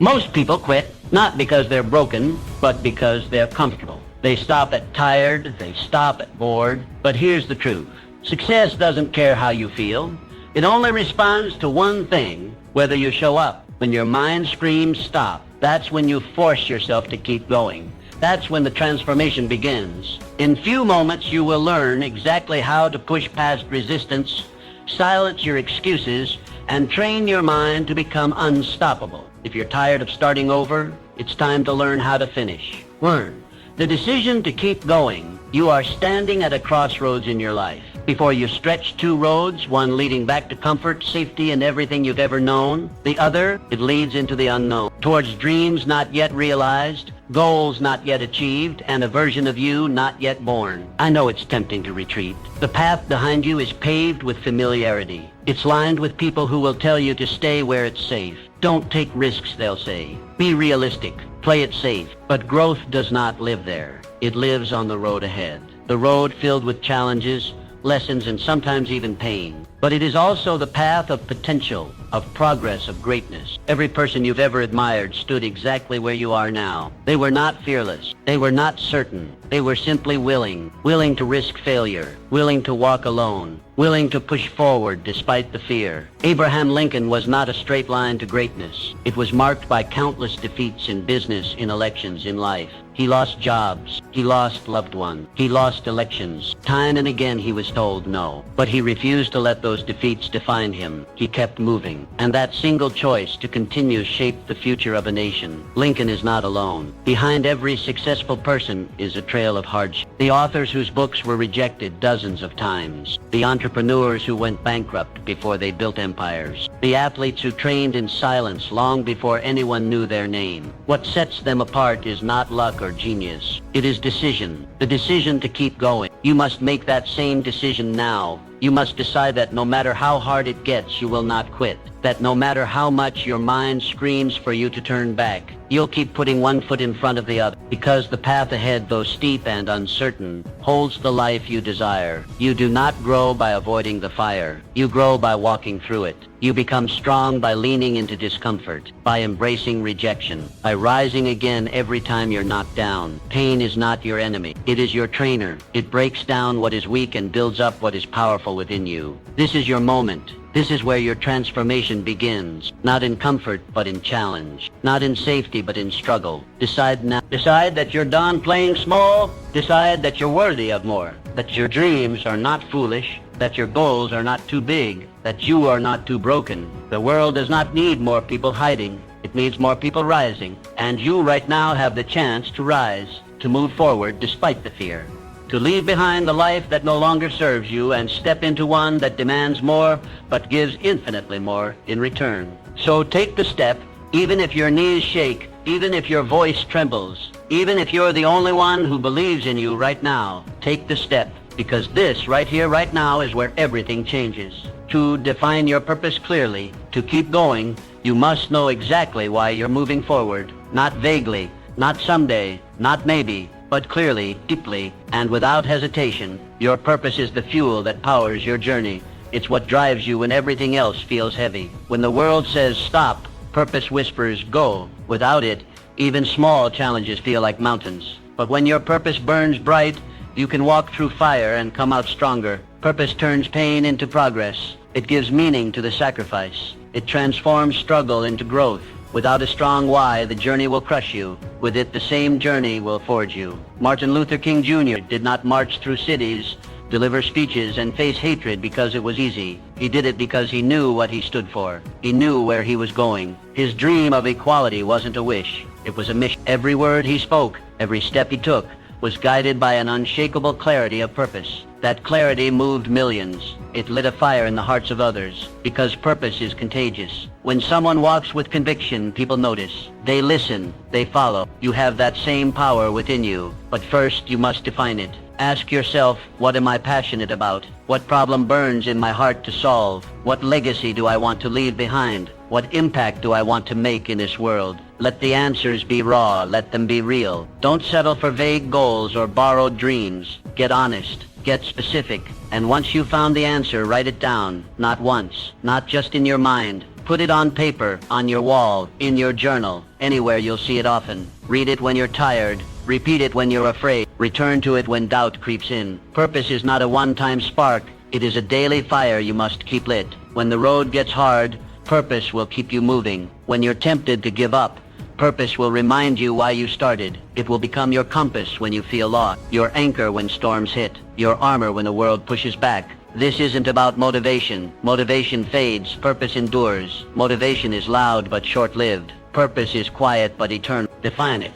Most people quit not because they're broken, but because they're comfortable. They stop at tired, they stop at bored. But here's the truth. Success doesn't care how you feel. It only responds to one thing, whether you show up. When your mind screams stop, that's when you force yourself to keep going. That's when the transformation begins. In few moments you will learn exactly how to push past resistance, silence your excuses, and train your mind to become unstoppable. If you're tired of starting over, it's time to learn how to finish. Learn. The decision to keep going. You are standing at a crossroads in your life. Before you stretch two roads, one leading back to comfort, safety, and everything you've ever known. The other, it leads into the unknown. Towards dreams not yet realized, goals not yet achieved, and a version of you not yet born. I know it's tempting to retreat. The path behind you is paved with familiarity. It's lined with people who will tell you to stay where it's safe. Don't take risks, they'll say. Be realistic. Play it safe. But growth does not live there. It lives on the road ahead. The road filled with challenges, lessons, and sometimes even pain. But it is also the path of potential, of progress, of greatness. Every person you've ever admired stood exactly where you are now. They were not fearless. They were not certain. They were simply willing to risk failure, willing to walk alone, willing to push forward despite the fear. Abraham Lincoln was not a straight line to greatness. It was marked by countless defeats in business, in elections, in life. He lost jobs. He lost loved ones. He lost elections. Time and again he was told no. But he refused to let those defeats define him. He kept moving. And that single choice to continue shaped the future of a nation. Lincoln is not alone. Behind every successful person is a trail of hardship. The authors whose books were rejected dozens of times. The entrepreneurs who went bankrupt before they built empires. The athletes who trained in silence long before anyone knew their name. What sets them apart is not luck or genius. It is decision. The decision to keep going. You must make that same decision now. You must decide that no matter how hard it gets, you will not quit. That no matter how much your mind screams for you to turn back, you'll keep putting one foot in front of the other. Because the path ahead, though steep and uncertain, holds the life you desire. You do not grow by avoiding the fire. You grow by walking through it. You become strong by leaning into discomfort, by embracing rejection, by rising again every time you're knocked down. Pain is not your enemy. It is your trainer. It breaks down what is weak and builds up what is powerful within you. This is your moment. This is where your transformation begins. Not in comfort, but in challenge. Not in safety, but in struggle. Decide now. Decide that you're done playing small. Decide that you're worthy of more. That your dreams are not foolish. That your goals are not too big. That you are not too broken. The world does not need more people hiding. It needs more people rising. And you right now have the chance to rise, to move forward despite the fear. To leave behind the life that no longer serves you and step into one that demands more but gives infinitely more in return. So take the step, even if your knees shake, even if your voice trembles, even if you're the only one who believes in you right now. Take the step, because this right here, right now is where everything changes. To define your purpose clearly, to keep going, you must know exactly why you're moving forward. Not vaguely, not someday, not maybe, but clearly, deeply, and without hesitation. Your purpose is the fuel that powers your journey. It's what drives you when everything else feels heavy. When the world says stop, purpose whispers go. Without it, even small challenges feel like mountains. But when your purpose burns bright, you can walk through fire and come out stronger. Purpose turns pain into progress. It gives meaning to the sacrifice. It transforms struggle into growth. Without a strong why, the journey will crush you. With it, the same journey will forge you. Martin Luther King Jr. did not march through cities, deliver speeches, and face hatred because it was easy. He did it because he knew what he stood for. He knew where he was going. His dream of equality wasn't a wish. It was a mission. Every word he spoke, every step he took, was guided by an unshakable clarity of purpose. That clarity moved millions. It lit a fire in the hearts of others, because purpose is contagious. When someone walks with conviction, people notice. They listen. They follow. You have that same power within you. But first, you must define it. Ask yourself, what am I passionate about? What problem burns in my heart to solve? What legacy do I want to leave behind? What impact do I want to make in this world? Let the answers be raw. Let them be real. Don't settle for vague goals or borrowed dreams. Get honest. Get specific. And once you've found the answer, write it down. Not once, not just in your mind. Put it on paper, on your wall, in your journal, anywhere you'll see it often. Read it when you're tired. Repeat it when you're afraid. Return to it when doubt creeps in. Purpose is not a one-time spark. It is a daily fire you must keep lit. When the road gets hard, purpose will keep you moving. When you're tempted to give up, purpose will remind you why you started. It will become your compass when you feel lost, your anchor when storms hit, your armor when the world pushes back. This isn't about motivation. Motivation fades, purpose endures. Motivation is loud but short-lived. Purpose is quiet but eternal. Define it.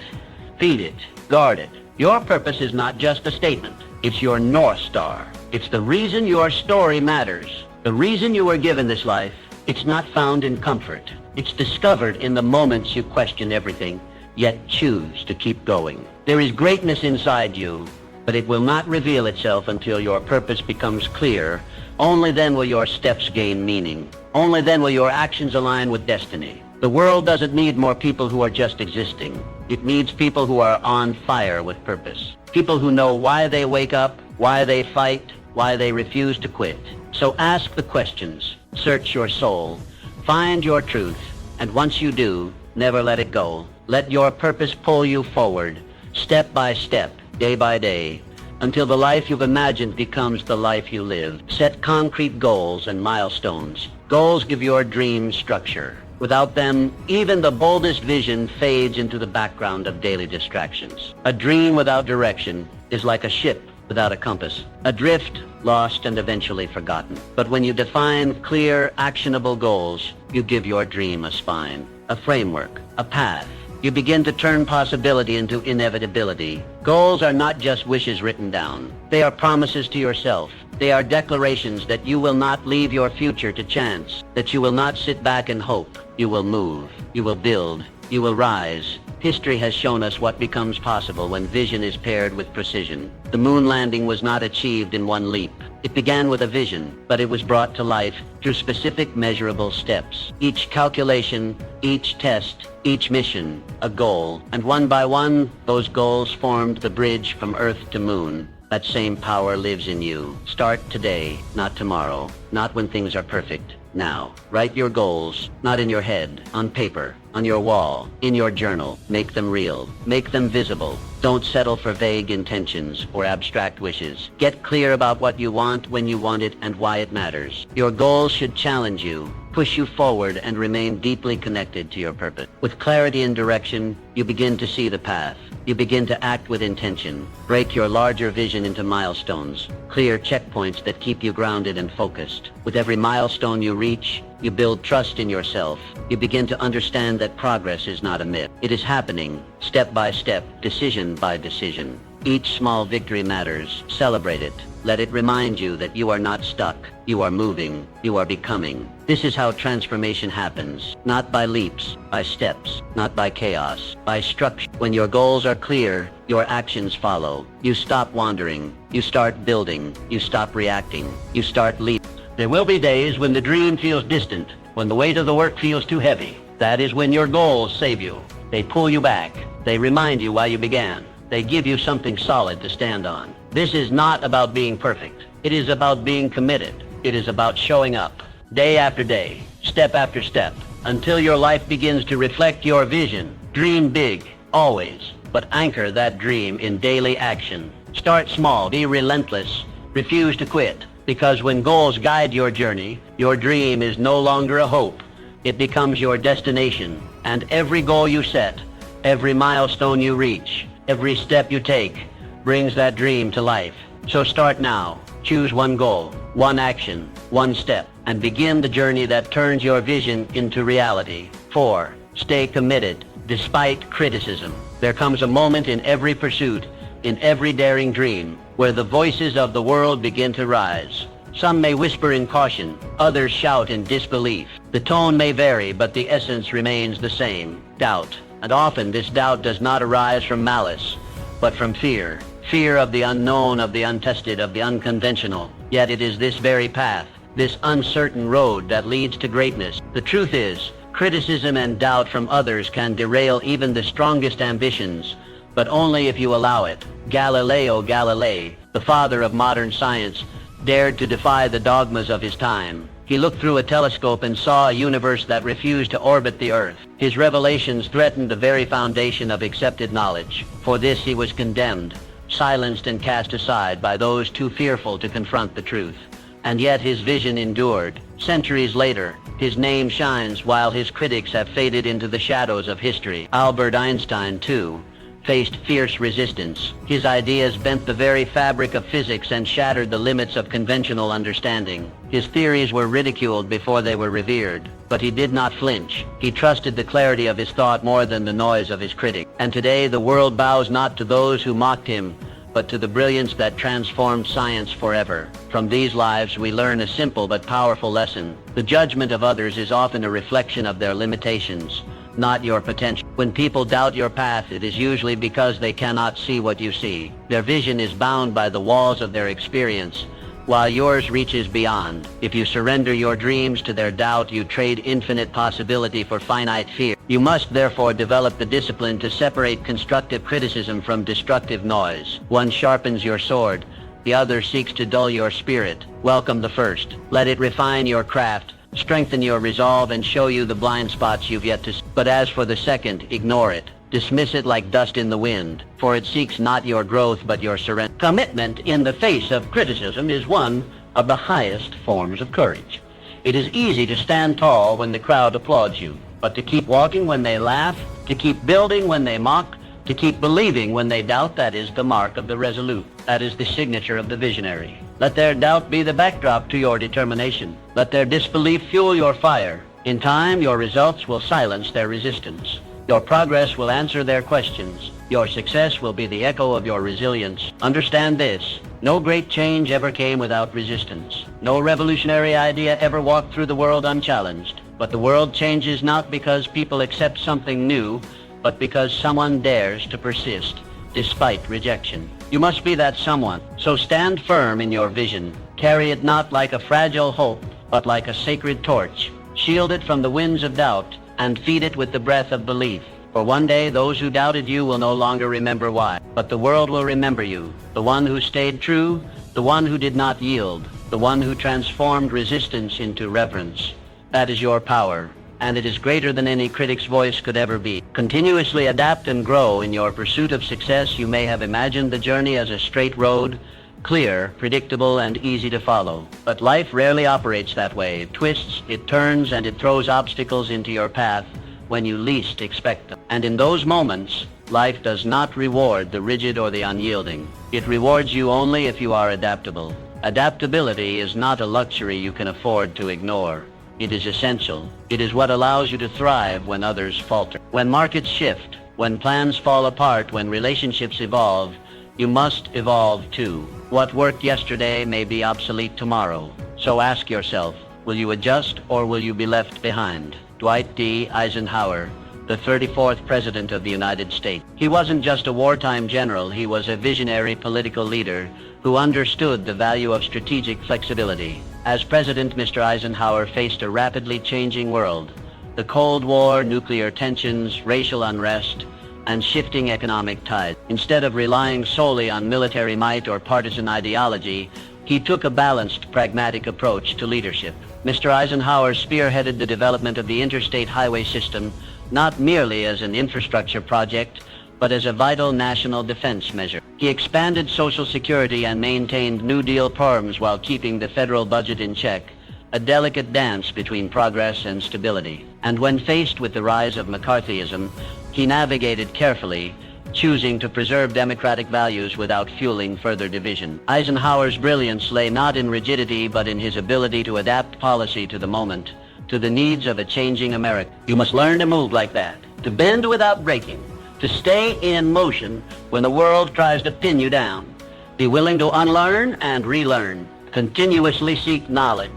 Feed it. Guard it. Your purpose is not just a statement. It's your North Star. It's the reason your story matters. The reason you were given this life. It's not found in comfort. It's discovered in the moments you question everything, yet choose to keep going. There is greatness inside you, but it will not reveal itself until your purpose becomes clear. Only then will your steps gain meaning. Only then will your actions align with destiny. The world doesn't need more people who are just existing. It needs people who are on fire with purpose. People who know why they wake up, why they fight, why they refuse to quit. So ask the questions. Search your soul. Find your truth. And once you do, never let it go. Let your purpose pull you forward, step by step, day by day, until the life you've imagined becomes the life you live. Set concrete goals and milestones. Goals give your dreams structure. Without them, even the boldest vision fades into the background of daily distractions. A dream without direction is like a ship without a compass, adrift, lost, and eventually forgotten. But when you define clear, actionable goals, you give your dream a spine, a framework, a path. You begin to turn possibility into inevitability. Goals are not just wishes written down. They are promises to yourself. They are declarations that you will not leave your future to chance, that you will not sit back and hope. You will move. You will build. You will rise. History has shown us what becomes possible when vision is paired with precision. The moon landing was not achieved in one leap. It began with a vision, but it was brought to life through specific measurable steps. Each calculation, each test, each mission, a goal. And one by one, those goals formed the bridge from Earth to Moon. That same power lives in you. Start today, not tomorrow, not when things are perfect. Now, write your goals, not in your head, on paper, on your wall, in your journal. Make them real. Make them visible. Don't settle for vague intentions or abstract wishes. Get clear about what you want, when you want it, and why it matters. Your goals should challenge you, push you forward, and remain deeply connected to your purpose. With clarity and direction, you begin to see the path. You begin to act with intention. Break your larger vision into milestones, clear checkpoints that keep you grounded and focused. With every milestone you reach, you build trust in yourself. You begin to understand that progress is not a myth. It is happening, step by step, decision by decision. Each small victory matters. Celebrate it. Let it remind you that you are not stuck. You are moving. You are becoming. This is how transformation happens. Not by leaps, by steps. Not by chaos, by structure. When your goals are clear, your actions follow. You stop wandering. You start building. You stop reacting. You start leaping. There will be days when the dream feels distant, when the weight of the work feels too heavy. That is when your goals save you. They pull you back. They remind you why you began. They give you something solid to stand on. This is not about being perfect. It is about being committed. It is about showing up, day after day, step after step, until your life begins to reflect your vision. Dream big, always, but anchor that dream in daily action. Start small, be relentless, refuse to quit, because when goals guide your journey, your dream is no longer a hope. It becomes your destination, and every goal you set, every milestone you reach, every step you take brings that dream to life. So start now. Choose one goal, one action, one step, and begin the journey that turns your vision into reality. 4. Stay committed despite criticism. There comes a moment in every pursuit, in every daring dream, where the voices of the world begin to rise. Some may whisper in caution, others shout in disbelief. The tone may vary, but the essence remains the same: doubt. And often this doubt does not arise from malice, but from fear. Fear of the unknown, of the untested, of the unconventional. Yet it is this very path, this uncertain road, that leads to greatness. The truth is, criticism and doubt from others can derail even the strongest ambitions, but only if you allow it. Galileo Galilei, the father of modern science, dared to defy the dogmas of his time. He looked through a telescope and saw a universe that refused to orbit the Earth. His revelations threatened the very foundation of accepted knowledge. For this he was condemned, silenced and cast aside by those too fearful to confront the truth. And yet his vision endured. Centuries later, his name shines while his critics have faded into the shadows of history. Albert Einstein, too, faced fierce resistance. His ideas bent the very fabric of physics and shattered the limits of conventional understanding. His theories were ridiculed before they were revered, but he did not flinch. He trusted the clarity of his thought more than the noise of his critic. And today the world bows not to those who mocked him, but to the brilliance that transformed science forever. From these lives we learn a simple but powerful lesson. The judgment of others is often a reflection of their limitations, not your potential. When people doubt your path, it is usually because they cannot see what you see. Their vision is bound by the walls of their experience, while yours reaches beyond. If you surrender your dreams to their doubt, you trade infinite possibility for finite fear. You must therefore develop the discipline to separate constructive criticism from destructive noise. One sharpens your sword, the other seeks to dull your spirit. Welcome the first. Let it refine your craft, strengthen your resolve, and show you the blind spots you've yet to see. But as for the second, ignore it. Dismiss it like dust in the wind, for it seeks not your growth but your surrender. Commitment in the face of criticism is one of the highest forms of courage. It is easy to stand tall when the crowd applauds you, but to keep walking when they laugh, to keep building when they mock, to keep believing when they doubt, that is the mark of the resolute. That is the signature of the visionary. Let their doubt be the backdrop to your determination. Let their disbelief fuel your fire. In time, your results will silence their resistance. Your progress will answer their questions. Your success will be the echo of your resilience. Understand this: no great change ever came without resistance. No revolutionary idea ever walked through the world unchallenged. But the world changes not because people accept something new, but because someone dares to persist despite rejection. You must be that someone. So stand firm in your vision. Carry it not like a fragile hope, but like a sacred torch. Shield it from the winds of doubt, and feed it with the breath of belief. For one day those who doubted you will no longer remember why, but the world will remember you, the one who stayed true, the one who did not yield, the one who transformed resistance into reverence. That is your power, and it is greater than any critic's voice could ever be. Continuously adapt and grow in your pursuit of success. You may have imagined the journey as a straight road, clear, predictable, and easy to follow. But life rarely operates that way. It twists, it turns, and it throws obstacles into your path when you least expect them. And in those moments, life does not reward the rigid or the unyielding. It rewards you only if you are adaptable. Adaptability is not a luxury you can afford to ignore. It is essential. It is what allows you to thrive when others falter. When markets shift, when plans fall apart, when relationships evolve, you must evolve too. What worked yesterday may be obsolete tomorrow. So ask yourself, will you adjust or will you be left behind? Dwight D. Eisenhower, the 34th President of the United States. He wasn't just a wartime general, he was a visionary political leader who understood the value of strategic flexibility. As president, Mr. Eisenhower faced a rapidly changing world. The Cold War, nuclear tensions, racial unrest, and shifting economic tides. Instead of relying solely on military might or partisan ideology, he took a balanced, pragmatic approach to leadership. Mr. Eisenhower spearheaded the development of the interstate highway system, not merely as an infrastructure project, but as a vital national defense measure. He expanded Social Security and maintained New Deal reforms while keeping the federal budget in check, a delicate dance between progress and stability. And when faced with the rise of McCarthyism, he navigated carefully, choosing to preserve democratic values without fueling further division. Eisenhower's brilliance lay not in rigidity, but in his ability to adapt policy to the moment, to the needs of a changing America. You must learn to move like that, to bend without breaking, to stay in motion when the world tries to pin you down. Be willing to unlearn and relearn. Continuously seek knowledge.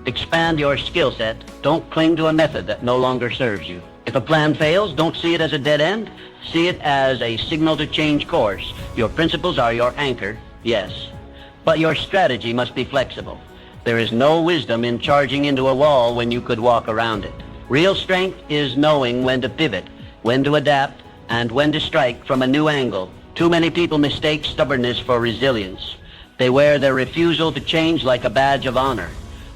Expand your skill set. Don't cling to a method that no longer serves you. If a plan fails, don't see it as a dead end. See it as a signal to change course. Your principles are your anchor, yes, but your strategy must be flexible. There is no wisdom in charging into a wall when you could walk around it. Real strength is knowing when to pivot, when to adapt, and when to strike from a new angle. Too many people mistake stubbornness for resilience. They wear their refusal to change like a badge of honor.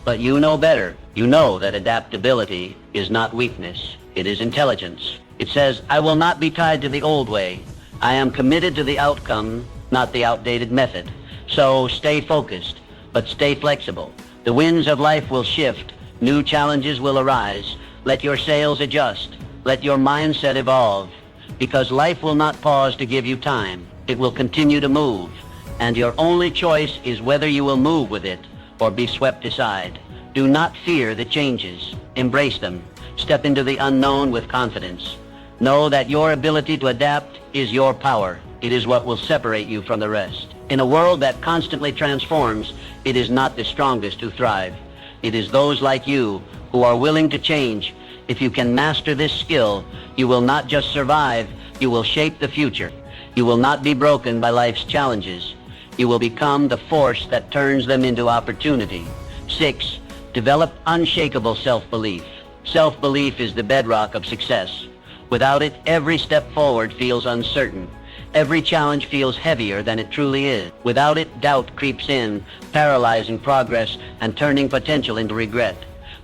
But you know better. You know that adaptability is not weakness. It is intelligence. It says, I will not be tied to the old way. I am committed to the outcome, not the outdated method. So stay focused, but stay flexible. The winds of life will shift. New challenges will arise. Let your sails adjust. Let your mindset evolve. Because life will not pause to give you time. It will continue to move. And your only choice is whether you will move with it or be swept aside. Do not fear the changes. Embrace them. Step into the unknown with confidence. Know that your ability to adapt is your power. It is what will separate you from the rest. In a world that constantly transforms, it is not the strongest who thrive. It is those like you who are willing to change. If you can master this skill, you will not just survive, you will shape the future. You will not be broken by life's challenges. You will become the force that turns them into opportunity. 6. Develop unshakable self-belief. Self-belief is the bedrock of success. Without it, every step forward feels uncertain. Every challenge feels heavier than it truly is. Without it, doubt creeps in, paralyzing progress and turning potential into regret.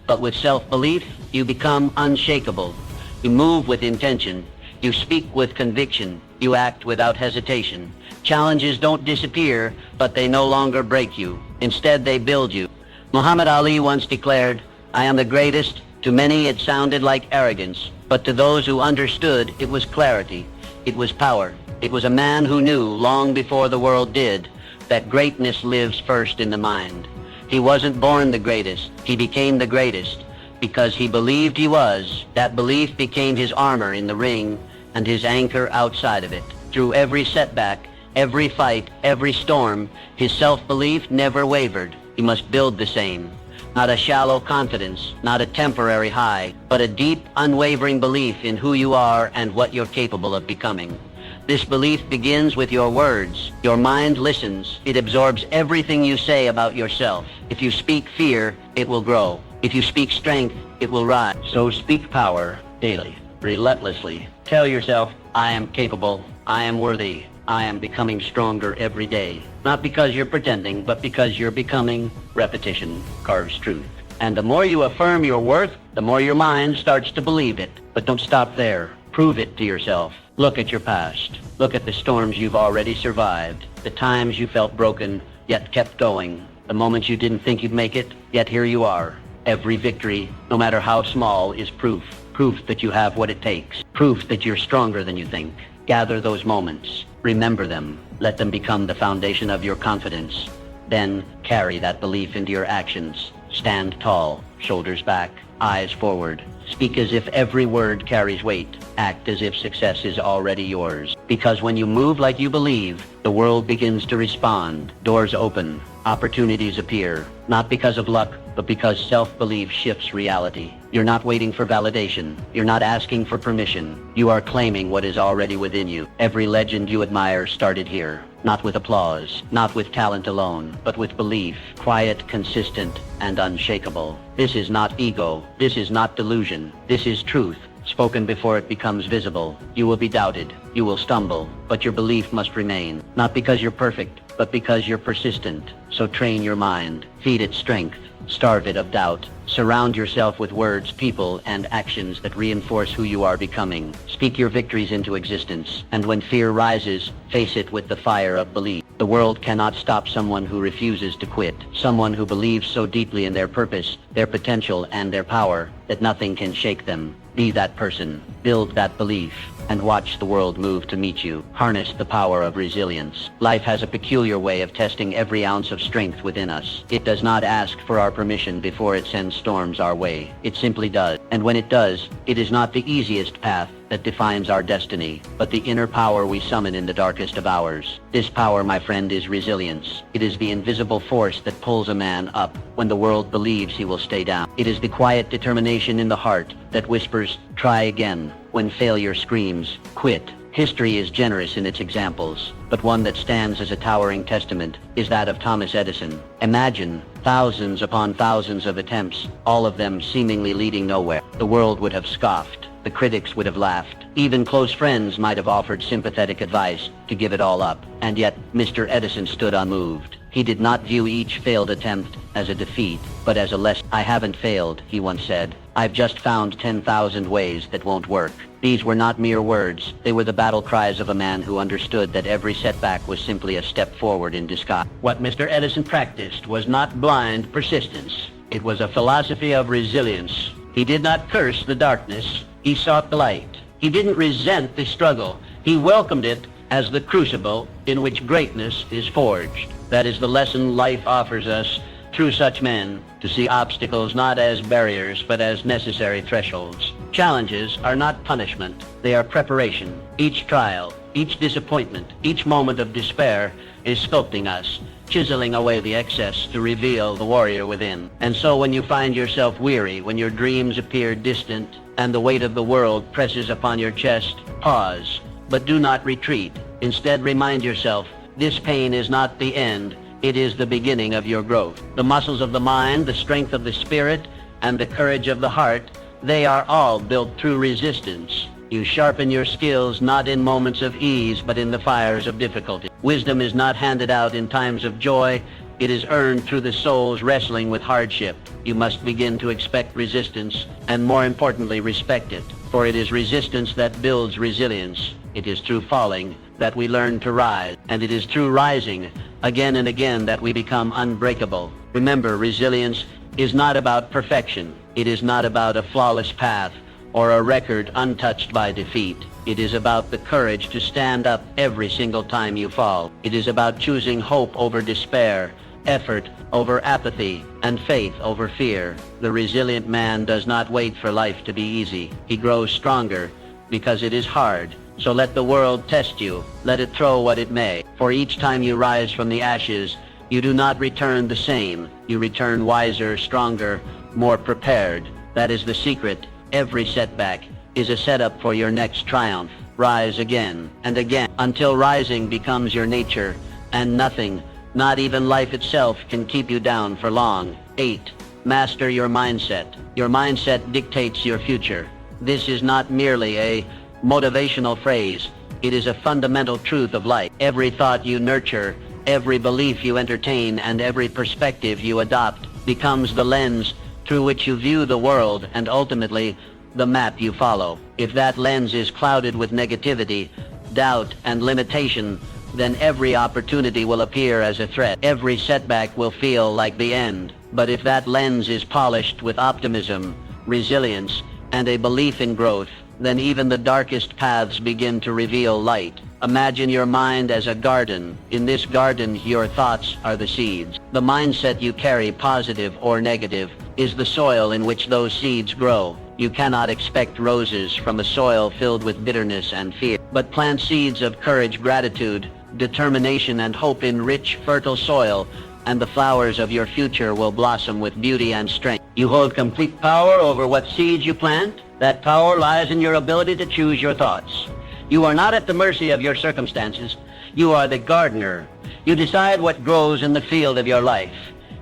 But with self-belief, you become unshakable. You move with intention. You speak with conviction. You act without hesitation. Challenges don't disappear, but they no longer break you. Instead, they build you. Muhammad Ali once declared, I am the greatest. To many, it sounded like arrogance, but to those who understood, it was clarity. It was power. It was a man who knew, long before the world did, that greatness lives first in the mind. He wasn't born the greatest. He became the greatest. Because he believed he was, that belief became his armor in the ring and his anchor outside of it. Through every setback, every fight, every storm, his self-belief never wavered. You must build the same. Not a shallow confidence, not a temporary high, but a deep, unwavering belief in who you are and what you're capable of becoming. This belief begins with your words. Your mind listens. It absorbs everything you say about yourself. If you speak fear, it will grow. If you speak strength, it will rise. So speak power daily, relentlessly. Tell yourself, I am capable. I am worthy. I am becoming stronger every day. Not because you're pretending, but because you're becoming. Repetition carves truth. And the more you affirm your worth, the more your mind starts to believe it. But don't stop there. Prove it to yourself. Look at your past. Look at the storms you've already survived. The times you felt broken, yet kept going. The moments you didn't think you'd make it, yet here you are. Every victory, no matter how small, is proof. Proof that you have what it takes. Proof that you're stronger than you think. Gather those moments. Remember them. Let them become the foundation of your confidence. Then carry that belief into your actions. Stand tall, shoulders back, eyes forward. Speak as if every word carries weight. Act as if success is already yours. Because when you move like you believe, the world begins to respond. Doors open. Opportunities appear. Not because of luck, but because self-belief shifts reality. You're not waiting for validation. You're not asking for permission. You are claiming what is already within you. Every legend you admire started here. Not with applause, not with talent alone, but with belief. Quiet, consistent, and unshakable. This is not ego. This is not delusion. This is truth. Spoken before it becomes visible. You will be doubted. You will stumble. But your belief must remain. Not because you're perfect, but because you're persistent. So train your mind. Feed it strength. Starve it of doubt. Surround yourself with words, people, and actions that reinforce who you are becoming. Speak your victories into existence. And when fear rises, face it with the fire of belief. The world cannot stop someone who refuses to quit. Someone who believes so deeply in their purpose, their potential, and their power that nothing can shake them. Be that person. Build that belief. And watch the world move to meet you. Harness the power of resilience. Life has a peculiar way of testing every ounce of strength within us. It does not ask for our permission before it sends storms our way. It simply does. And when it does, it is not the easiest path that defines our destiny, but the inner power we summon in the darkest of hours. This power, my friend, is resilience. It is the invisible force that pulls a man up when the world believes he will stay down. It is the quiet determination in the heart that whispers, try again, when failure screams, quit. History is generous in its examples, but one that stands as a towering testament is that of Thomas Edison. Imagine thousands upon thousands of attempts, all of them seemingly leading nowhere. The world would have scoffed. The critics would have laughed. Even close friends might have offered sympathetic advice to give it all up. And yet, Mr. Edison stood unmoved. He did not view each failed attempt as a defeat, but as a lesson. "I haven't failed," he once said. "I've just found 10,000 ways that won't work." These were not mere words. They were the battle cries of a man who understood that every setback was simply a step forward in disguise. What Mr. Edison practiced was not blind persistence. It was a philosophy of resilience. He did not curse the darkness. He sought the light. He didn't resent the struggle. He welcomed it as the crucible in which greatness is forged. That is the lesson life offers us through such men, to see obstacles not as barriers but as necessary thresholds. Challenges are not punishment. They are preparation. Each trial, each disappointment, each moment of despair is sculpting us, chiseling away the excess to reveal the warrior within. And so when you find yourself weary, when your dreams appear distant, and the weight of the world presses upon your chest, pause, but do not retreat. Instead, remind yourself, this pain is not the end, it is the beginning of your growth. The muscles of the mind, the strength of the spirit, and the courage of the heart, they are all built through resistance. You sharpen your skills not in moments of ease, but in the fires of difficulty. Wisdom is not handed out in times of joy. It is earned through the soul's wrestling with hardship. You must begin to expect resistance, and more importantly, respect it. For it is resistance that builds resilience. It is through falling that we learn to rise, and it is through rising again and again that we become unbreakable. Remember, resilience is not about perfection. It is not about a flawless path or a record untouched by defeat. It is about the courage to stand up every single time you fall. It is about choosing hope over despair, effort over apathy, and faith over fear. The resilient man does not wait for life to be easy. He grows stronger because it is hard. So let the world test you. Let it throw what it may. For each time you rise from the ashes, you do not return the same. You return wiser, stronger, more prepared. That is the secret. Every setback is a setup for your next triumph. Rise again and again until rising becomes your nature, and nothing, not even life itself, can keep you down for long. 8. Master your mindset. Your mindset dictates your future. This is not merely a motivational phrase. It is a fundamental truth of life. Every thought you nurture, every belief you entertain, and every perspective you adopt becomes the lens through which you view the world, and ultimately the map you follow. If that lens is clouded with negativity, doubt, and limitation, then every opportunity will appear as a threat. Every setback will feel like the end. But if that lens is polished with optimism, resilience, and a belief in growth, then even the darkest paths begin to reveal light. Imagine your mind as a garden. In this garden, your thoughts are the seeds. The mindset you carry, positive or negative, is the soil in which those seeds grow. You cannot expect roses from a soil filled with bitterness and fear, but plant seeds of courage, gratitude, determination, and hope in rich, fertile soil, and the flowers of your future will blossom with beauty and strength. You hold complete power over what seeds you plant. That power lies in your ability to choose your thoughts. You are not at the mercy of your circumstances. You are the gardener. You decide what grows in the field of your life.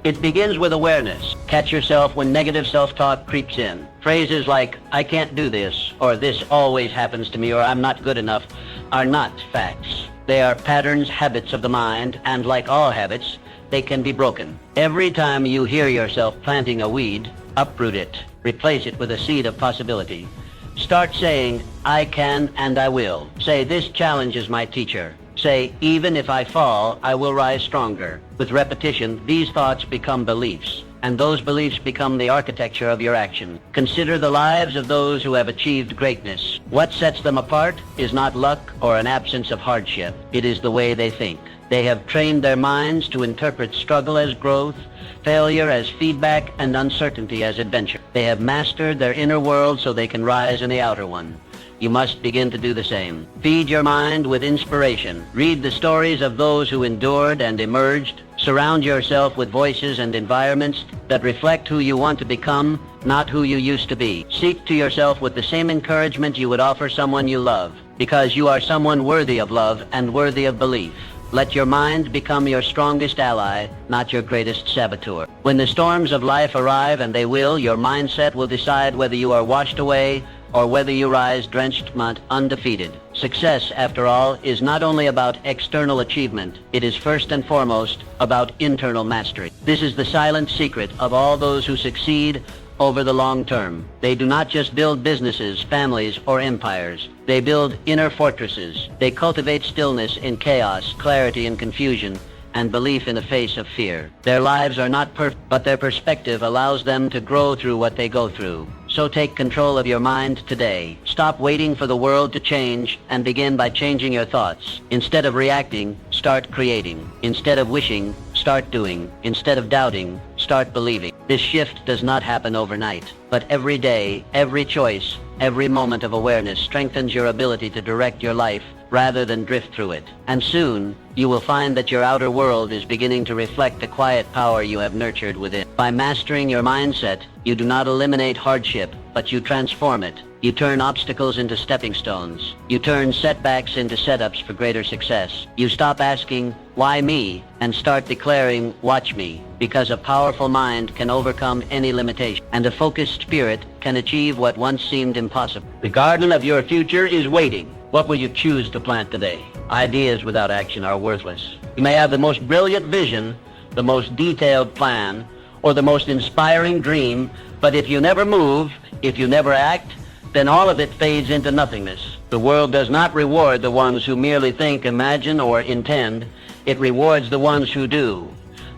It begins with awareness. Catch yourself when negative self-talk creeps in. Phrases like, "I can't do this," or "this always happens to me," or "I'm not good enough," are not facts. They are patterns, habits of the mind, and like all habits, they can be broken. Every time you hear yourself planting a weed, uproot it. Replace it with a seed of possibility. Start saying, "I can and I will." Say, "This challenge is my teacher." Say, "Even if I fall, I will rise stronger." With repetition, these thoughts become beliefs, and those beliefs become the architecture of your action. Consider the lives of those who have achieved greatness. What sets them apart is not luck or an absence of hardship. It is the way they think. They have trained their minds to interpret struggle as growth, failure as feedback, and uncertainty as adventure. They have mastered their inner world so they can rise in the outer one. You must begin to do the same. Feed your mind with inspiration. Read the stories of those who endured and emerged. Surround yourself with voices and environments that reflect who you want to become, not who you used to be. Seek to yourself with the same encouragement you would offer someone you love, because you are someone worthy of love and worthy of belief. Let your mind become your strongest ally, not your greatest saboteur. When the storms of life arrive, and they will, your mindset will decide whether you are washed away or whether you rise drenched undefeated. Success, after all, is not only about external achievement, it is first and foremost about internal mastery. This is the silent secret of all those who succeed over the long term. They do not just build businesses, families, or empires. They build inner fortresses. They cultivate stillness in chaos, clarity in confusion, and belief in the face of fear. Their lives are not perfect, but their perspective allows them to grow through what they go through. So take control of your mind today. Stop waiting for the world to change and begin by changing your thoughts. Instead of reacting, start creating. Instead of wishing, start doing. Instead of doubting, start believing. This shift does not happen overnight, but every day, every choice, every moment of awareness strengthens your ability to direct your life rather than drift through it. And soon, you will find that your outer world is beginning to reflect the quiet power you have nurtured within. By mastering your mindset, you do not eliminate hardship, but you transform it. You turn obstacles into stepping stones. You turn setbacks into setups for greater success. You stop asking, why me, and start declaring, watch me, because a powerful mind can overcome any limitation, and a focused spirit can achieve what once seemed impossible. The garden of your future is waiting. What will you choose to plant today? Ideas without action are worthless. You may have the most brilliant vision, the most detailed plan, or the most inspiring dream, but if you never move, if you never act, then all of it fades into nothingness. The world does not reward the ones who merely think, imagine, or intend. It rewards the ones who do.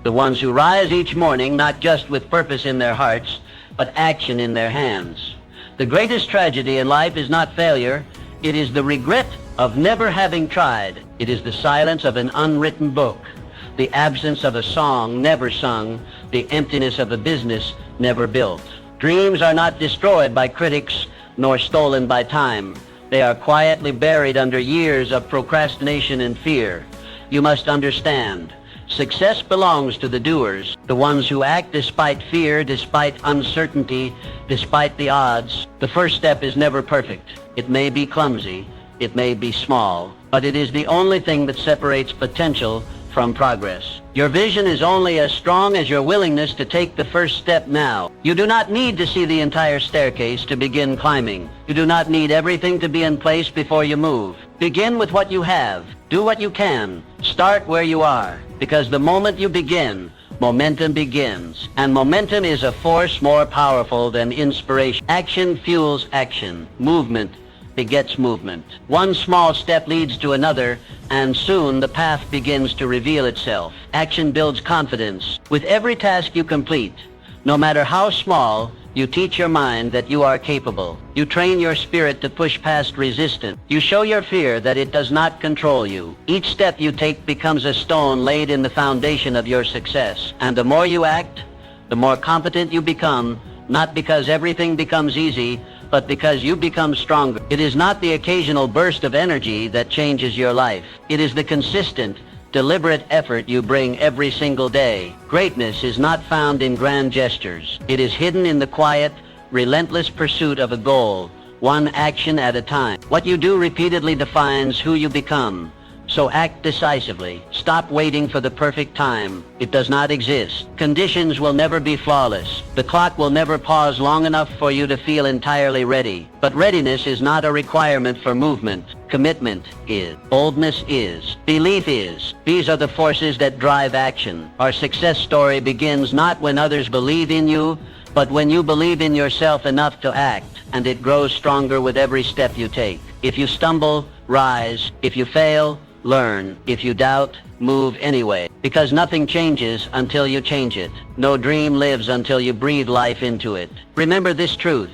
The ones who rise each morning not just with purpose in their hearts, but action in their hands. The greatest tragedy in life is not failure. It is the regret of never having tried. It is the silence of an unwritten book, the absence of a song never sung, the emptiness of a business never built. Dreams are not destroyed by critics nor stolen by time. They are quietly buried under years of procrastination and fear. You must understand, success belongs to the doers, the ones who act despite fear, despite uncertainty, despite the odds. The first step is never perfect. It may be clumsy, it may be small, but it is the only thing that separates potential from progress. Your vision is only as strong as your willingness to take the first step now. You do not need to see the entire staircase to begin climbing. You do not need everything to be in place before you move. Begin with what you have. Do what you can. Start where you are, because the moment you begin, momentum begins. And momentum is a force more powerful than inspiration. Action fuels action. Movement begets movement. One small step leads to another, and soon the path begins to reveal itself. Action builds confidence. With every task you complete, no matter how small, you teach your mind that you are capable. You train your spirit to push past resistance. You show your fear that it does not control you. Each step you take becomes a stone laid in the foundation of your success. And the more you act, the more competent you become, not because everything becomes easy, but because you become stronger. It is not the occasional burst of energy that changes your life. It is the consistent, deliberate effort you bring every single day. Greatness is not found in grand gestures. It is hidden in the quiet, relentless pursuit of a goal, one action at a time. What you do repeatedly defines who you become. So act decisively. Stop waiting for the perfect time. It does not exist. Conditions will never be flawless. The clock will never pause long enough for you to feel entirely ready. But readiness is not a requirement for movement. Commitment is. Boldness is. Belief is. These are the forces that drive action. Our success story begins not when others believe in you, but when you believe in yourself enough to act, and it grows stronger with every step you take. If you stumble, rise. If you fail, learn. If you doubt, move anyway. Because nothing changes until you change it. No dream lives until you breathe life into it. Remember this truth.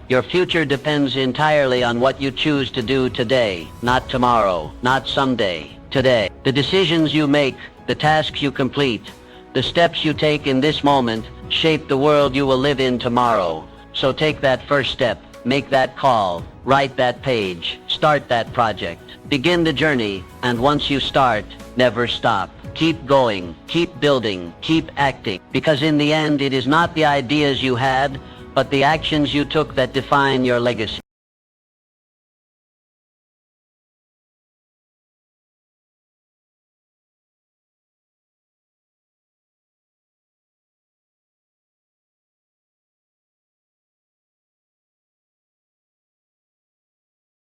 Your future depends entirely on what you choose to do today, not tomorrow, not someday, today. The decisions you make, the tasks you complete, the steps you take in this moment shape the world you will live in tomorrow. So take that first step, make that call, write that page, start that project. Begin the journey, and once you start, never stop. Keep going, keep building, keep acting, because in the end it is not the ideas you had, but the actions you took that define your legacy.